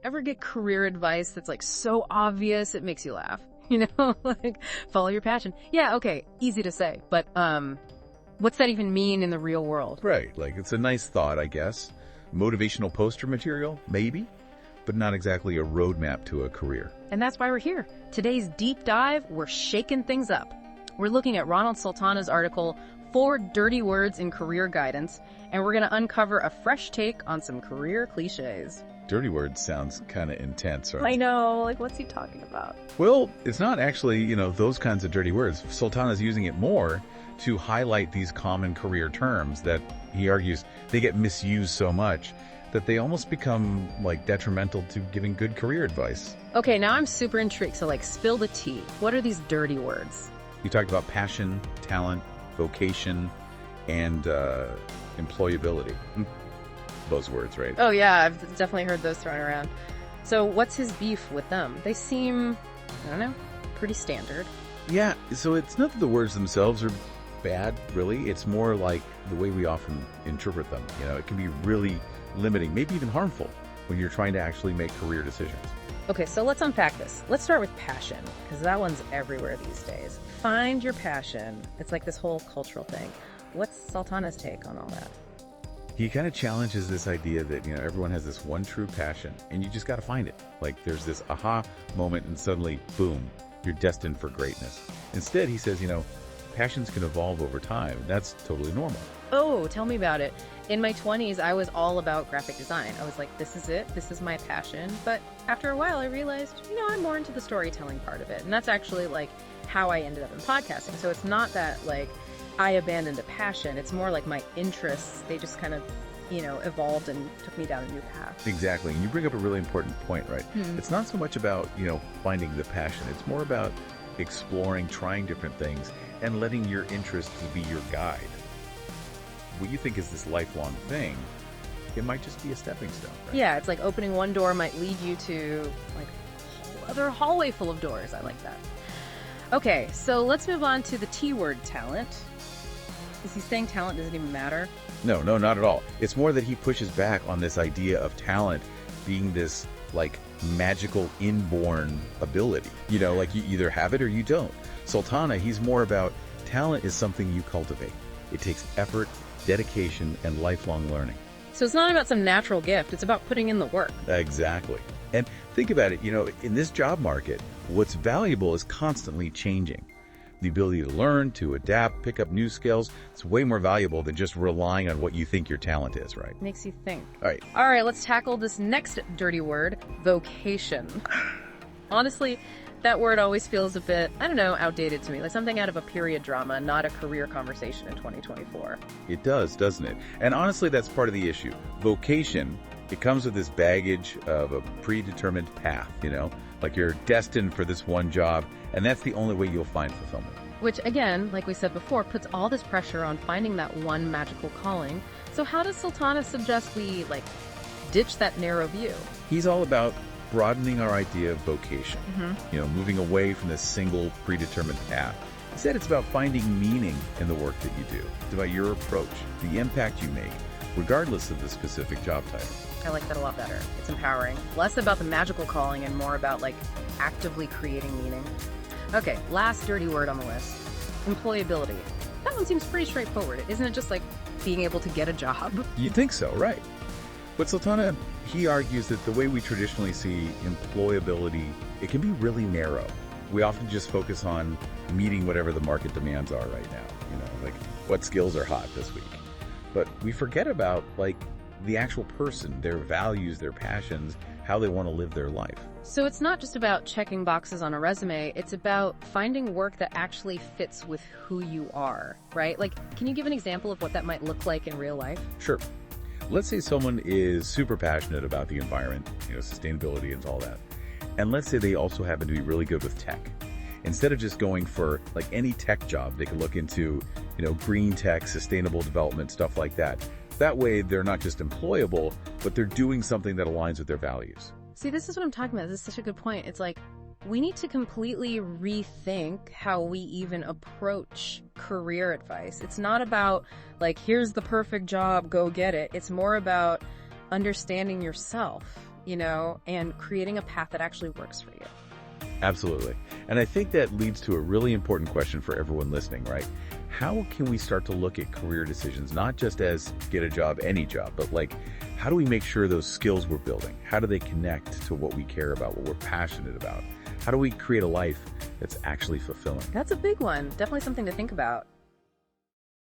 ever get career advice that's like so obvious it makes you laugh? You know, like follow your passion. Yeah, okay, easy to say, but what's that even mean in the real world? Right, like it's a nice thought, I guess. Motivational poster material, maybe, but not exactly a roadmap to a career. And that's why we're here. Today's deep dive, we're shaking things up. We're looking at Ronald Sultana's article, 4 Dirty Words in Career Guidance, and we're going to uncover a fresh take on some career cliches. Dirty words sounds kind of intense, right? I know, like what's he talking about? Well, it's not actually, those kinds of dirty words. Sultana's using it more to highlight these common career terms that he argues they get misused so much that they almost become like detrimental to giving good career advice. Okay, now I'm super intrigued, so like spill the tea. What are these dirty words? You talked about passion, talent, vocation, and employability. Buzzwords, right? Oh yeah, I've definitely heard those thrown around. So what's his beef with them? They seem, I don't know, pretty standard. Yeah, so it's not that the words themselves are bad, really. It's more like the way we often interpret them. It can be really limiting, maybe even harmful when you're trying to actually make career decisions. Okay, so let's unpack this. Let's start with passion, because that one's everywhere these days. Find your passion. It's like this whole cultural thing. What's Sultana's take on all that? He kind of challenges this idea that, everyone has this one true passion and you just got to find it. Like there's this aha moment and suddenly, boom, you're destined for greatness. Instead, he says, passions can evolve over time. That's totally normal. Oh, tell me about it. In my 20s, I was all about graphic design. I was like, this is it. This is my passion. But after a while, I realized, I'm more into the storytelling part of it. And that's actually like how I ended up in podcasting. So it's not that like I abandoned a passion. It's more like my interests. They just kind of, evolved and took me down a new path. Exactly. And you bring up a really important point, right? It's not so much about, finding the passion. It's more about exploring, trying different things, and letting your interests be your guide. What you think is this lifelong thing, it might just be a stepping stone. Right? Yeah, it's like opening one door might lead you to like a whole other hallway full of doors. I like that. Okay, so let's move on to the T word, talent. Is he saying talent doesn't even matter? No, not at all. It's more that he pushes back on this idea of talent being this like magical inborn ability. Like you either have it or you don't. Sultana, he's more about talent is something you cultivate. It takes effort, dedication, and lifelong learning. So it's not about some natural gift. It's about putting in the work. Exactly. And think about it, in this job market, what's valuable is constantly changing. The ability to learn, to adapt, pick up new skills, it's way more valuable than just relying on what you think your talent is, right? Makes you think. All right, let's tackle this next dirty word, vocation. Honestly, that word always feels a bit, outdated to me, like something out of a period drama, not a career conversation in 2024. It does, doesn't it? And honestly, that's part of the issue. Vocation, it comes with this baggage of a predetermined path, like you're destined for this one job, and that's the only way you'll find fulfillment. Which, again, like we said before, puts all this pressure on finding that one magical calling. So how does Sultana suggest we, ditch that narrow view? He's all about broadening our idea of vocation, moving away from this single predetermined path. Instead, it's about finding meaning in the work that you do. It's about your approach, the impact you make, regardless of the specific job title. I like that a lot better. It's empowering. Less about the magical calling and more about, actively creating meaning. Okay, last dirty word on the list. Employability. That one seems pretty straightforward. Isn't it just being able to get a job? You'd think so, right? But Sultana, he argues that the way we traditionally see employability, it can be really narrow. We often just focus on meeting whatever the market demands are right now. What skills are hot this week. But we forget about, the actual person, their values, their passions, how they want to live their life. So it's not just about checking boxes on a resume, it's about finding work that actually fits with who you are, right? Can you give an example of what that might look like in real life? Sure. Let's say someone is super passionate about the environment, sustainability and all that. And let's say they also happen to be really good with tech. Instead of just going for any tech job, they could look into, green tech, sustainable development, stuff like that. That way, they're not just employable, but they're doing something that aligns with their values. See, this is what I'm talking about. This is such a good point. It's we need to completely rethink how we even approach career advice. It's not about, here's the perfect job, go get it. It's more about understanding yourself and creating a path that actually works for you. Absolutely. And I think that leads to a really important question for everyone listening, right? How can we start to look at career decisions, not just as get a job, any job, but like, how do we make sure those skills we're building, how do they connect to what we care about, what we're passionate about? How do we create a life that's actually fulfilling? That's a big one. Definitely something to think about.